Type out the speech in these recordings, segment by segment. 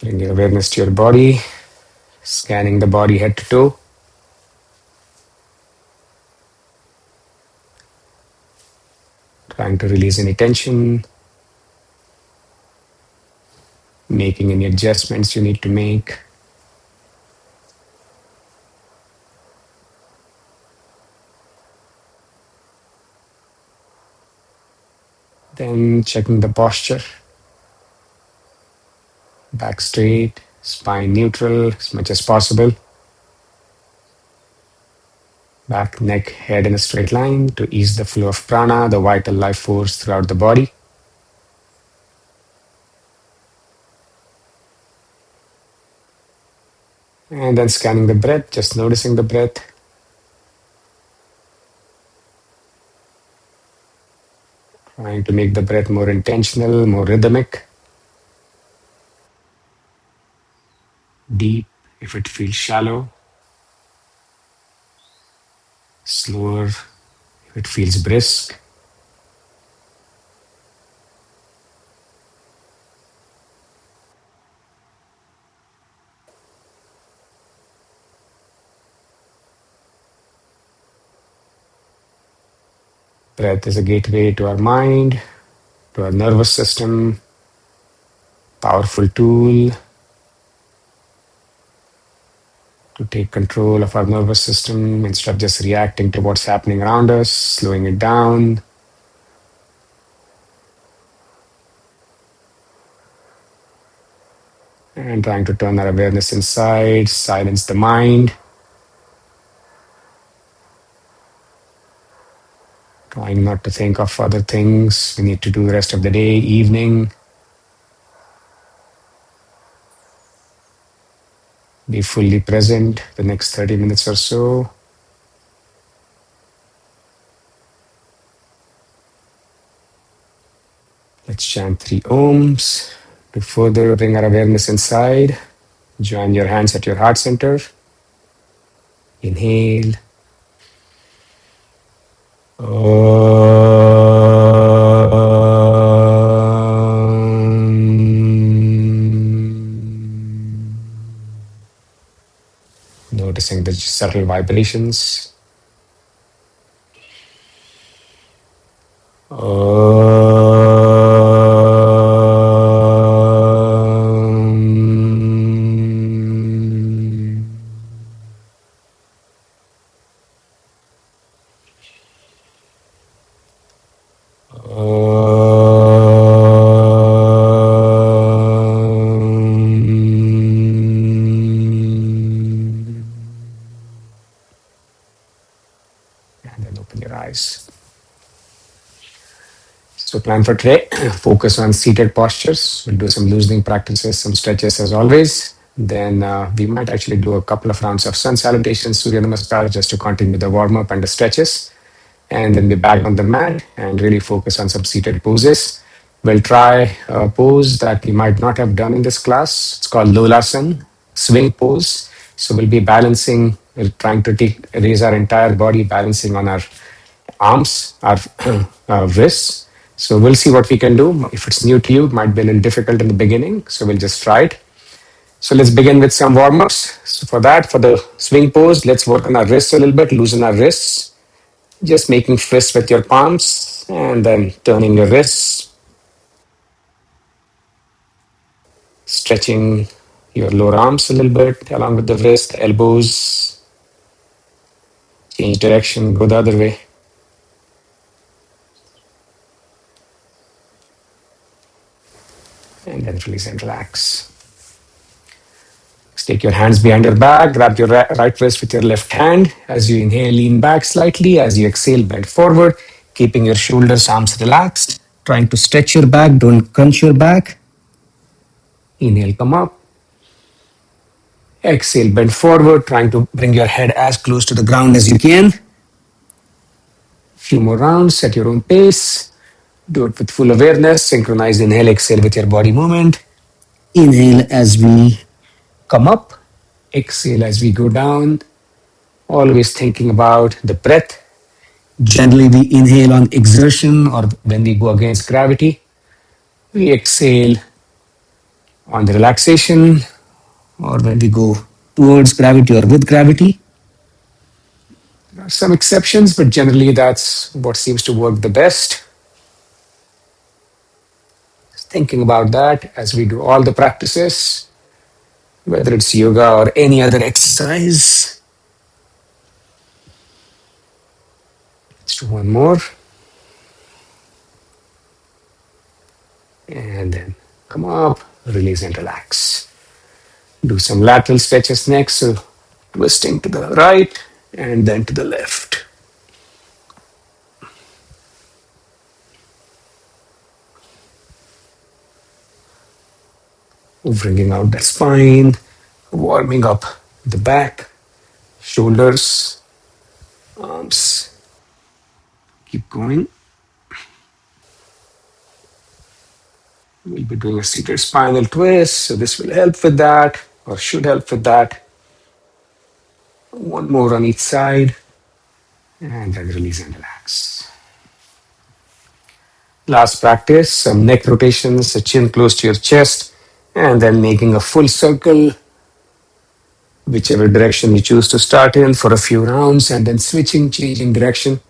Bring your awareness to your body, scanning the body head to toe. Trying to release any tension, making any adjustments you need to make. Then checking the posture. Back straight, spine neutral as much as possible. Back, neck, head in a straight line to ease the flow of prana, the vital life force throughout the body. And then scanning the breath, just noticing the breath. Trying to make the breath more intentional, more rhythmic. Deep if it feels shallow. Slower if it feels brisk. Breath is a gateway to our mind, to our nervous system. Powerful tool to take control of our nervous system instead of just reacting to what's happening around us, slowing it down. And trying to turn our awareness inside, silence the mind. Trying not to think of other things we need to do the rest of the day, evening. Be fully present the next 30 minutes or so. Let's chant 3 ohms to further bring our awareness inside. Join your hands at your heart center. Inhale. Noticing the subtle vibrations. And then open your eyes. So plan for today, focus on seated postures. We'll do some loosening practices, some stretches as always. Then we might actually do a couple of rounds of sun salutations, Surya Namaskar, just to continue the warm-up and the stretches. And then be back on the mat and really focus on some seated poses. We'll try a pose that we might not have done in this class. It's called lolasan, swing pose. So we'll be balancing, we're trying to raise our entire body, balancing on our arms, our wrists. So we'll see what we can do. If it's new to you, it might be a little difficult in the beginning. So we'll just try it. So let's begin with some warm-ups. So for that, for the swing pose, let's work on our wrists a little bit, loosen our wrists. Just making fists with your palms and then turning your wrists. Stretching your lower arms a little bit along with the wrist, elbows. Change direction, go the other way. And then release and relax. Take your hands behind your back, grab your right wrist with your left hand. As you inhale, lean back slightly. As you exhale, bend forward, keeping your shoulders, arms relaxed. Trying to stretch your back, don't crunch your back. Inhale, come up. Exhale, bend forward, trying to bring your head as close to the ground as you can. Few more rounds at your own pace. Do it with full awareness. Synchronize inhale, exhale with your body movement. Inhale as we come up. Exhale as we go down. Always thinking about the breath. Generally, we inhale on exertion or when we go against gravity. We exhale on the relaxation or when we go towards gravity or with gravity. There are some exceptions, but generally that's what seems to work the best. Thinking about that as we do all the practices, whether it's yoga or any other exercise. Let's do one more. And then come up, release and relax. Do some lateral stretches next. So twisting to the right and then to the left. Bringing out the spine, warming up the back, shoulders, arms. Keep going. We'll be doing a seated spinal twist, so this will help with that, or should help with that. One more on each side, and then release and relax. Last practice, some neck rotations, the chin close to your chest, and then making a full circle, whichever direction you choose to start in for a few rounds, and then switching, changing direction.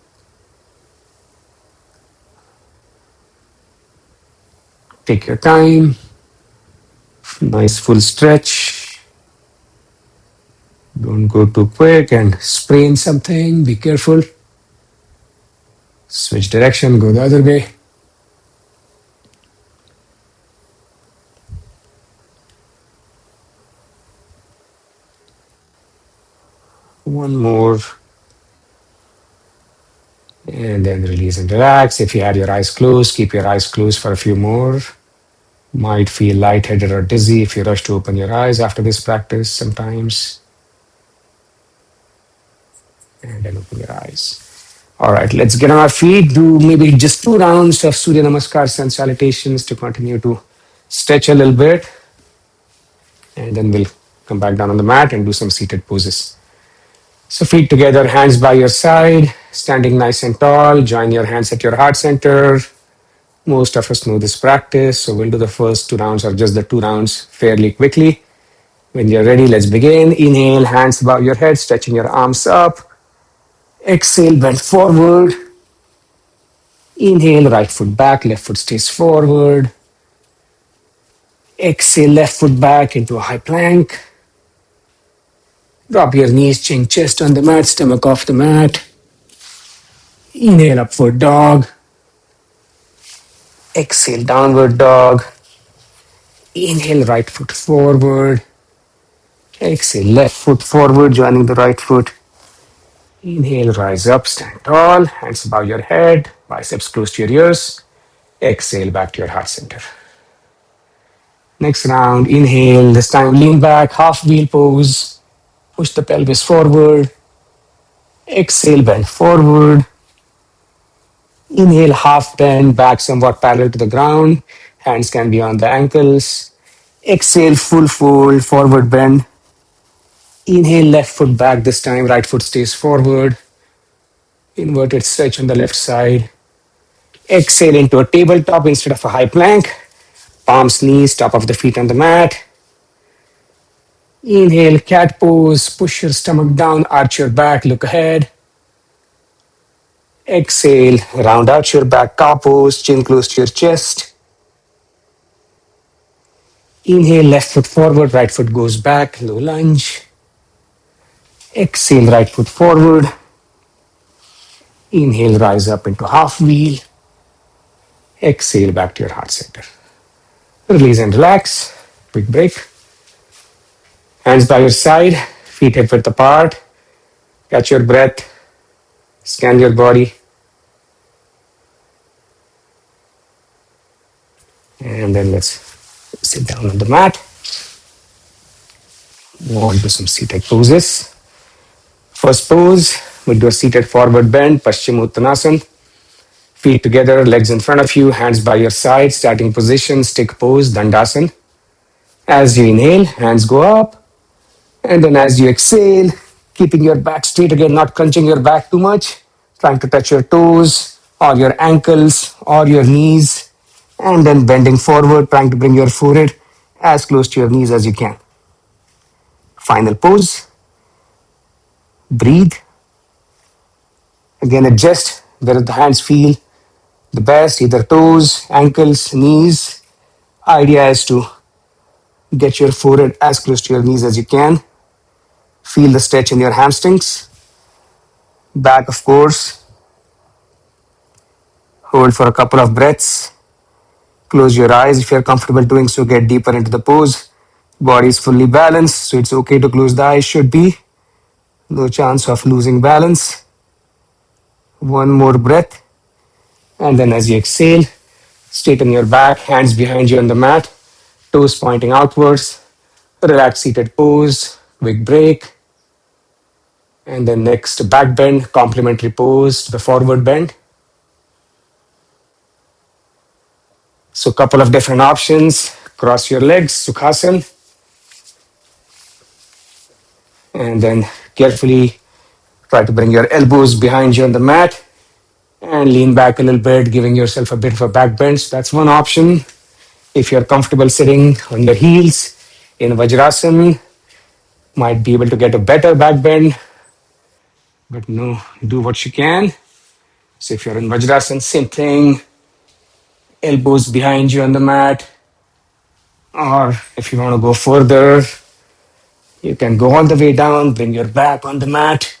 Take your time. Nice full stretch. Don't go too quick and sprain something. Be careful. Switch direction, go the other way. One more. And then release and relax. If you had your eyes closed, keep your eyes closed for a few more. Might feel lightheaded or dizzy if you rush to open your eyes after this practice sometimes. And then open your eyes. All right, let's get on our feet. Do maybe just 2 rounds of Surya Namaskar and salutations to continue to stretch a little bit. And then we'll come back down on the mat and do some seated poses. So feet together, hands by your side, standing nice and tall. Join your hands at your heart center. Most of us know this practice, so we'll do the first 2 rounds or just the 2 rounds fairly quickly. When you're ready, let's begin. Inhale, hands above your head, stretching your arms up. Exhale, bend forward. Inhale, right foot back, left foot stays forward. Exhale, left foot back into a high plank. Drop your knees, chin, chest on the mat, stomach off the mat. Inhale, upward dog. Exhale, downward dog. Inhale, right foot forward. Exhale, left foot forward, joining the right foot. Inhale, rise up, stand tall, hands above your head, biceps close to your ears. Exhale, back to your heart center. Next round, inhale, this time lean back, half wheel pose. Push the pelvis forward. Exhale, bend forward. Inhale, half bend, back somewhat parallel to the ground. Hands can be on the ankles. Exhale, full fold, forward bend. Inhale, left foot back this time, right foot stays forward. Inverted stretch on the left side. Exhale into a tabletop instead of a high plank. Palms, knees, top of the feet on the mat. Inhale, cat pose, push your stomach down, arch your back, look ahead. Exhale, round out your back, cow pose, chin close to your chest. Inhale, left foot forward, right foot goes back, low lunge. Exhale, right foot forward. Inhale, rise up into half wheel. Exhale, back to your heart center. Release and relax. Quick break. Hands by your side, feet hip width apart. Catch your breath. Scan your body. And then let's sit down on the mat. Move on to some seated poses. First pose, we'll do a seated forward bend, Paschimottanasan. Feet together, legs in front of you, hands by your side, starting position, stick pose, Dandasan. As you inhale, hands go up. And then as you exhale, keeping your back straight again, not crunching your back too much, trying to touch your toes or your ankles or your knees, and then bending forward, trying to bring your forehead as close to your knees as you can. Final pose. Breathe. Again, adjust where the hands feel the best, either toes, ankles, knees. Idea is to get your forehead as close to your knees as you can. Feel the stretch in your hamstrings. Back, of course. Hold for a couple of breaths. Close your eyes if you're comfortable doing so. Get deeper into the pose. Body is fully balanced, so it's okay to close the eyes. Should be no chance of losing balance. One more breath. And then as you exhale, straighten your back, hands behind you on the mat, toes pointing outwards. Relaxed seated pose, quick break. And then next, back bend, complementary pose to the forward bend. So a couple of different options. Cross your legs, sukhasan. And then carefully try to bring your elbows behind you on the mat and lean back a little bit, giving yourself a bit of a back bend. So that's one option. If you're comfortable sitting on your heels in vajrasan, might be able to get a better back bend, but no, do what you can. So if you're in vajrasan, same thing, elbows behind you on the mat. Or if you want to go further, you can go all the way down, bring your back on the mat,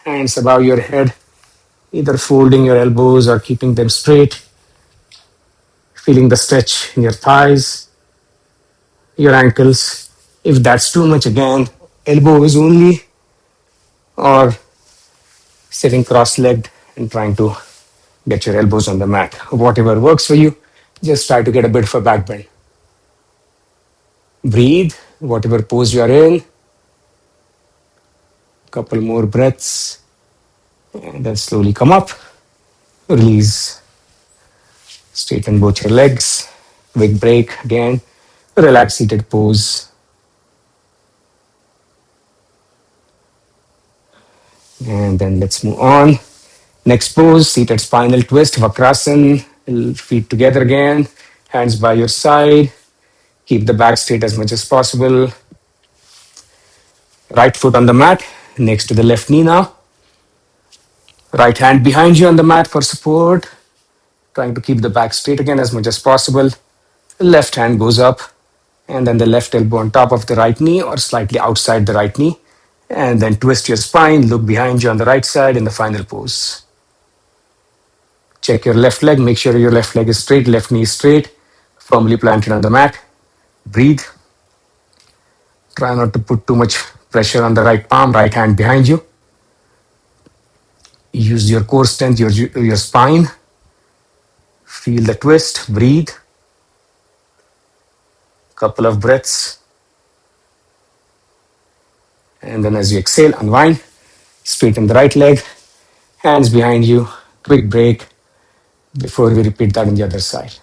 hands above your head, either folding your elbows or keeping them straight, feeling the stretch in your thighs, your ankles. If that's too much, again, elbows only, or sitting cross-legged and trying to get your elbows on the mat. Whatever works for you, just try to get a bit of a back bend. Breathe, whatever pose you are in. Couple more breaths, and then slowly come up. Release. Straighten both your legs. Quick break again. Relax seated pose. And then let's move on. Next pose, seated spinal twist, vakrasan. Feet together again. Hands by your side. Keep the back straight as much as possible. Right foot on the mat, next to the left knee now. Right hand behind you on the mat for support. Trying to keep the back straight again as much as possible. Left hand goes up, and then the left elbow on top of the right knee or slightly outside the right knee. And then twist your spine, look behind you on the right side in the final pose. Check your left leg, make sure your left leg is straight, left knee is straight, firmly planted on the mat. Breathe. Try not to put too much pressure on the right palm, right hand behind you. Use your core strength, your spine. Feel the twist, breathe. Couple of breaths. And then as you exhale, unwind. Straighten the right leg, hands behind you. Quick break before we repeat that on the other side.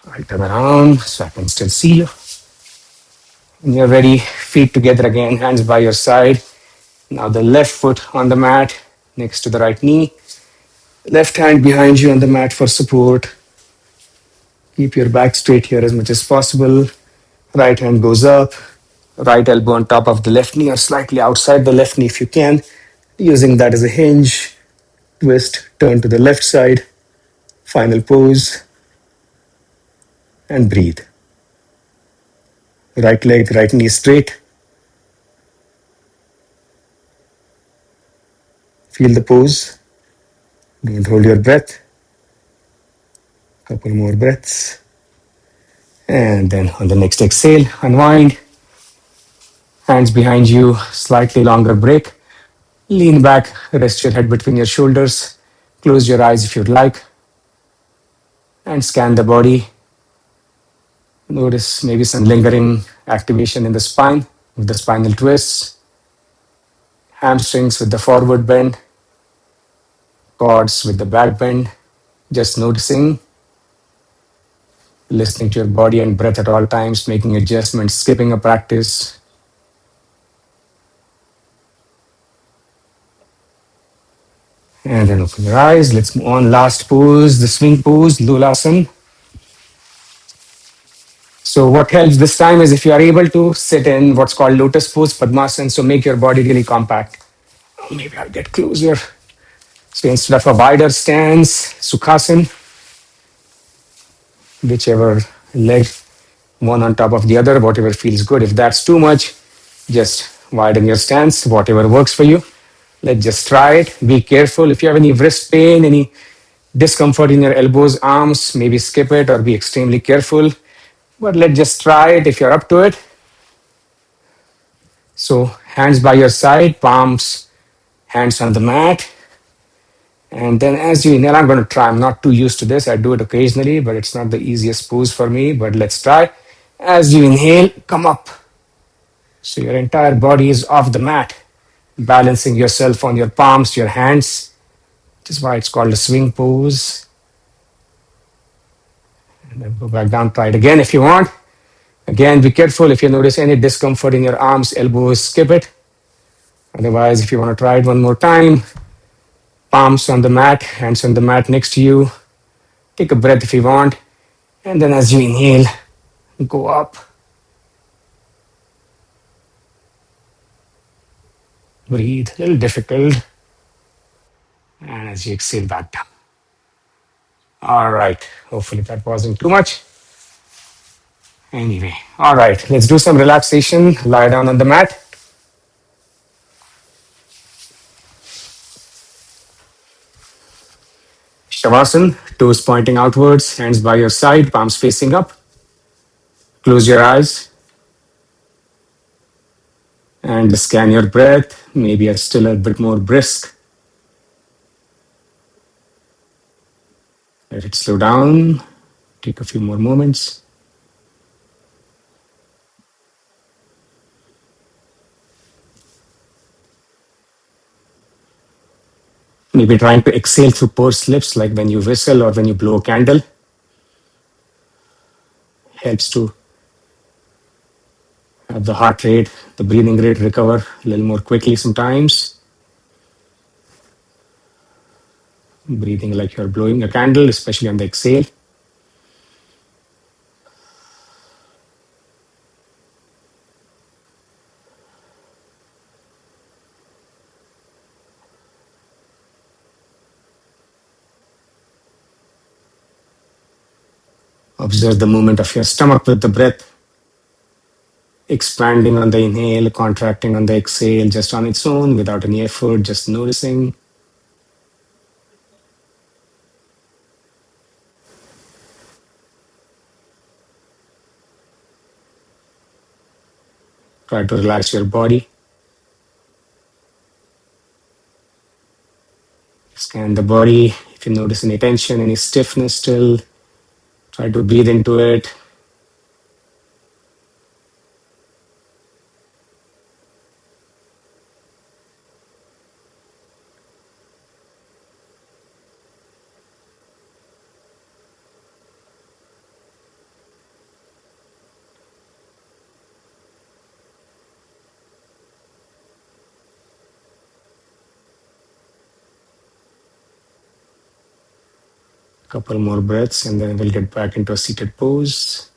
I'll turn around so I can still see you. When you're ready, feet together again, hands by your side. Now the left foot on the mat next to the right knee. Left hand behind you on the mat for support. Keep your back straight here as much as possible. Right hand goes up. Right elbow on top of the left knee or slightly outside the left knee if you can. Using that as a hinge. Twist, turn to the left side. Final pose. And breathe. Right leg, right knee straight. Feel the pose. Don't hold your breath. Couple more breaths. And then on the next exhale, unwind. Hands behind you, slightly longer break. Lean back, rest your head between your shoulders. Close your eyes if you'd like. And scan the body. Notice maybe some lingering activation in the spine with the spinal twists. Hamstrings with the forward bend. Quads with the back bend. Just noticing. Listening to your body and breath at all times, making adjustments, skipping a practice. And then open your eyes. Let's move on. Last pose, the swing pose, lolasan. So what helps this time is if you are able to sit in what's called lotus pose, Padmasan, so make your body really compact. Maybe I'll get closer. So instead of a wider stance, sukhasan, whichever leg, one on top of the other, whatever feels good. If that's too much, just widen your stance, whatever works for you. Let's just try it. Be careful. If you have any wrist pain, any discomfort in your elbows, arms, maybe skip it or be extremely careful. But let's just try it if you're up to it. So hands by your side, palms, hands on the mat. And then as you inhale, I'm going to try. I'm not too used to this. I do it occasionally, but it's not the easiest pose for me. But let's try. As you inhale, come up. So your entire body is off the mat, balancing yourself on your palms, your hands. This is why it's called a swing pose. And then go back down, try it again if you want. Again, be careful. If you notice any discomfort in your arms, elbows, skip it. Otherwise, if you want to try it one more time, palms on the mat, hands on the mat next to you. Take a breath if you want. And then as you inhale, go up. Breathe, a little difficult. And as you exhale, back down. All right. Hopefully that wasn't too much. Anyway, all right. Let's do some relaxation. Lie down on the mat. Shavasana, toes pointing outwards, hands by your side, palms facing up. Close your eyes and scan your breath. Maybe it's still a bit more brisk. Let it slow down. Take a few more moments. Maybe trying to exhale through pursed lips, like when you whistle or when you blow a candle. Helps to have the heart rate, the breathing rate recover a little more quickly sometimes. Breathing like you're blowing a candle, especially on the exhale. Observe the movement of your stomach with the breath. Expanding on the inhale, contracting on the exhale, just on its own, without any effort, just noticing. Try to relax your body. Scan the body. If you notice any tension, any stiffness still, try to breathe into it. Couple more breaths and then we'll get back into a seated pose.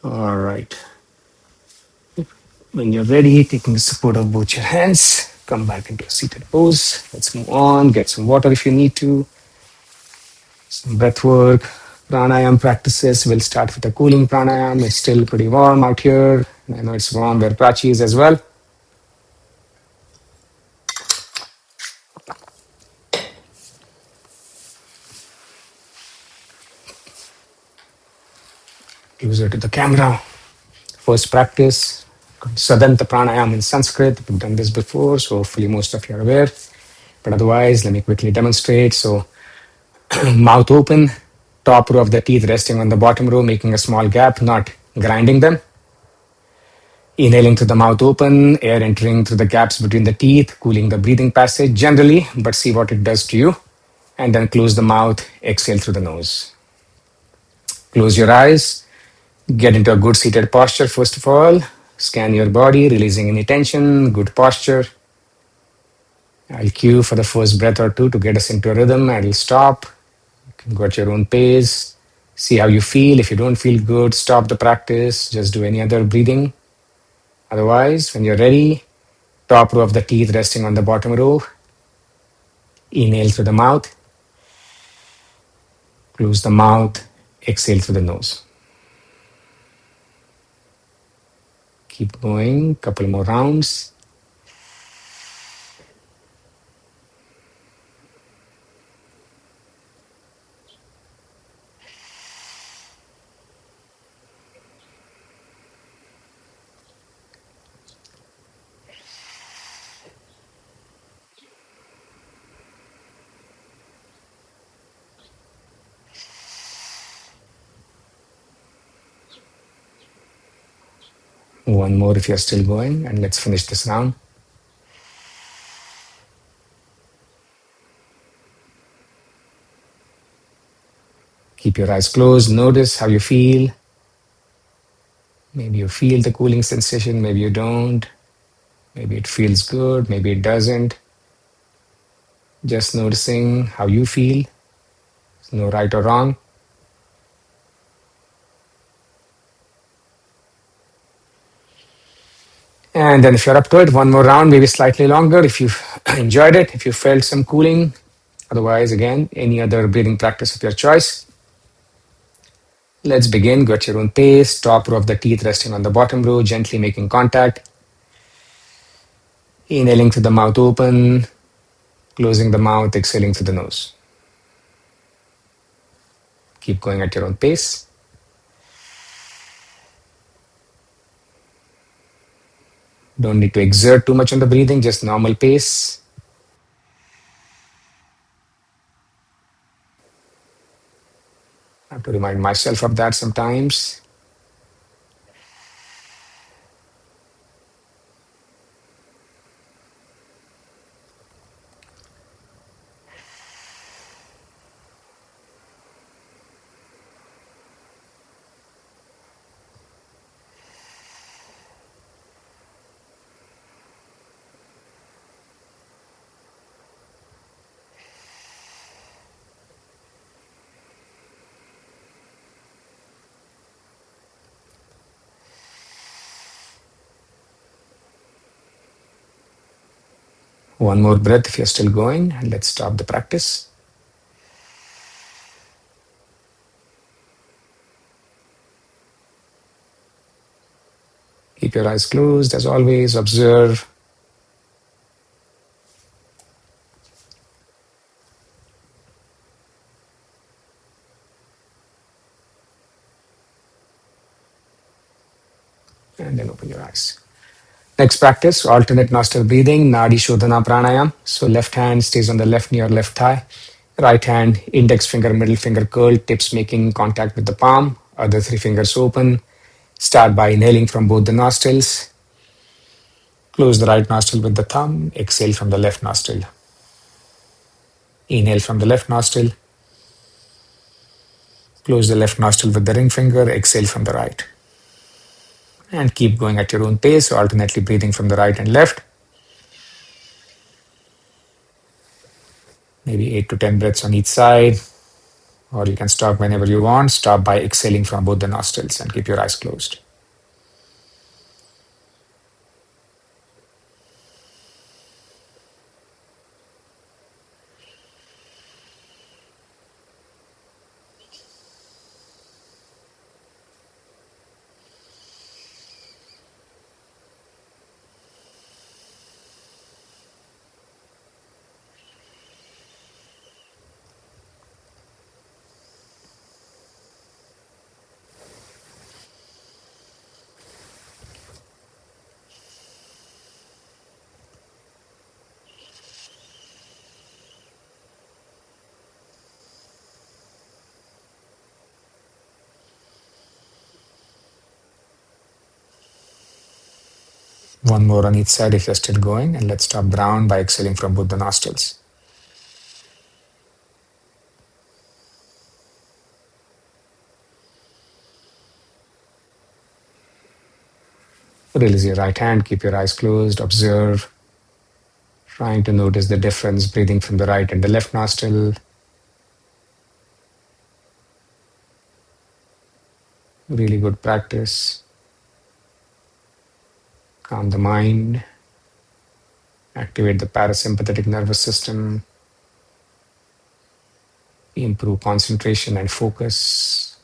All right. When you're ready, taking the support of both your hands, come back into a seated pose. Let's move on. Get some water if you need to. Some breath work, pranayam practices. We'll start with a cooling pranayam. It's still pretty warm out here. I know it's warm where Prachi is as well. Closer to the camera. First practice, Sadanta pranayam in Sanskrit. We've done this before, so hopefully most of you are aware. But otherwise, let me quickly demonstrate. So mouth open, top row of the teeth resting on the bottom row, making a small gap, not grinding them. Inhaling through the mouth open, air entering through the gaps between the teeth, cooling the breathing passage generally, but see what it does to you. And then close the mouth, exhale through the nose. Close your eyes, get into a good seated posture first of all. Scan your body, releasing any tension, good posture. I'll cue for the first breath or two to get us into a rhythm. I'll stop. Go at your own pace. See how you feel. If you don't feel good, stop the practice. Just do any other breathing. Otherwise, when you're ready, top row of the teeth resting on the bottom row. Inhale through the mouth. Close the mouth. Exhale through the nose. Keep going. Couple more rounds. One more if you're still going, and let's finish this round. Keep your eyes closed. Notice how you feel. Maybe you feel the cooling sensation, maybe you don't. Maybe it feels good, maybe it doesn't. Just noticing how you feel. There's no right or wrong. And then if you're up to it, one more round, maybe slightly longer if you've enjoyed it, if you felt some cooling. Otherwise, again, any other breathing practice of your choice. Let's begin. Go at your own pace. Top row of the teeth resting on the bottom row, gently making contact. Inhaling through the mouth open, closing the mouth, exhaling through the nose. Keep going at your own pace. Don't need to exert too much on the breathing, just normal pace. I have to remind myself of that sometimes. One more breath if you're still going, and let's stop the practice. Keep your eyes closed as always, observe. And then open your eyes. Next practice, alternate nostril breathing, nadi shodhana pranayam. So left hand stays on the left knee or left thigh. Right hand, index finger, middle finger curled, tips making contact with the palm. Other three fingers open. Start by inhaling from both the nostrils. Close the right nostril with the thumb. Exhale from the left nostril. Inhale from the left nostril. Close the left nostril with the ring finger. Exhale from the right. And keep going at your own pace, alternately breathing from the right and left. Maybe 8 to 10 breaths on each side, or you can stop whenever you want. Stop by exhaling from both the nostrils and keep your eyes closed. One more on each side if you're still going, and let's stop the round by exhaling from both the nostrils. Release your right hand, keep your eyes closed, observe, trying to notice the difference breathing from the right and the left nostril. Really good practice. Calm the mind, activate the parasympathetic nervous system, improve concentration and focus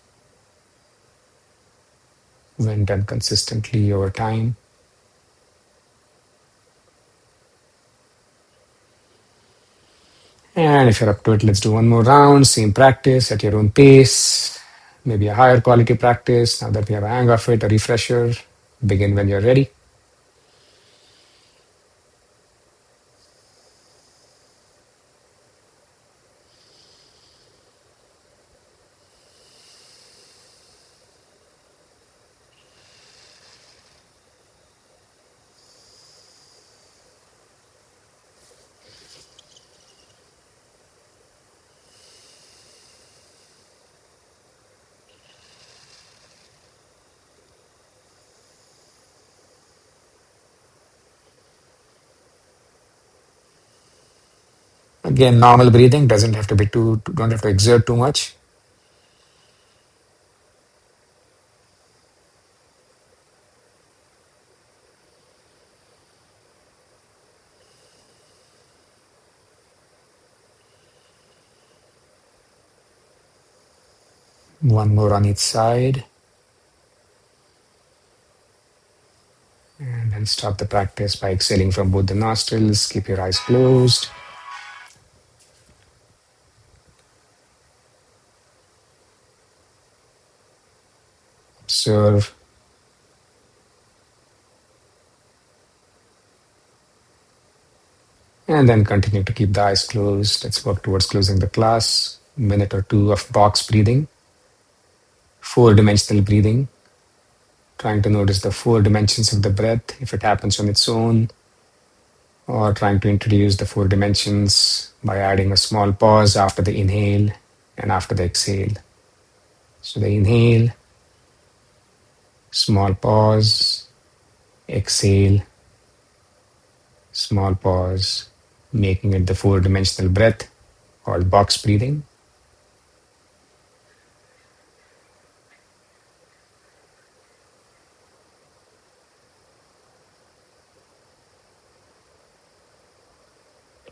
when done consistently over time. And if you're up to it, let's do one more round. Same practice at your own pace, maybe a higher quality practice. Now that we have a hang of it, a refresher. Begin when you're ready. Again, normal breathing doesn't have to be don't have to exert too much. One more on each side. And then stop the practice by exhaling from both the nostrils. Keep your eyes closed. Observe. And then continue to keep the eyes closed. Let's work towards closing the class. Minute or two of box breathing, four-dimensional breathing, trying to notice the four dimensions of the breath, if it happens on its own, or trying to introduce the four dimensions by adding a small pause after the inhale and after the exhale. So the inhale, small pause, exhale, small pause, making it the four-dimensional breath called box breathing.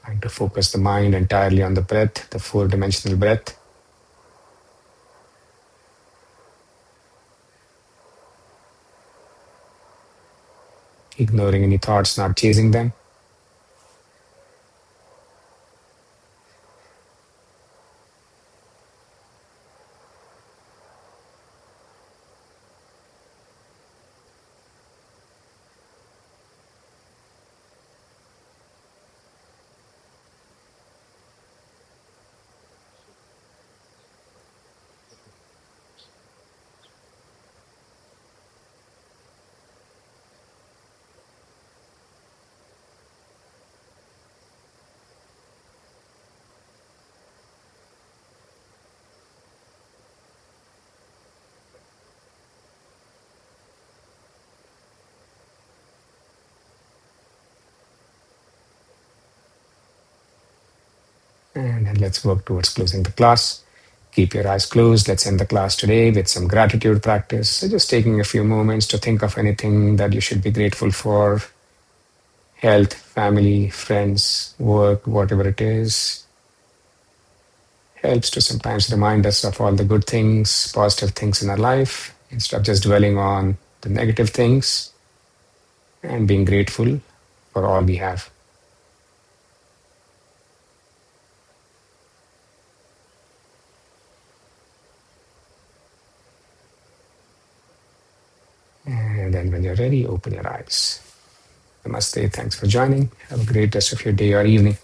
Trying to focus the mind entirely on the breath, the four-dimensional breath. Ignoring any thoughts, not chasing them. And then let's work towards closing the class. Keep your eyes closed. Let's end the class today with some gratitude practice. So just taking a few moments to think of anything that you should be grateful for: health, family, friends, work, whatever it is. Helps to sometimes remind us of all the good things, positive things in our life, instead of just dwelling on the negative things, and being grateful for all we have. And then when you're ready, open your eyes. Namaste. Thanks for joining. Have a great rest of your day or evening.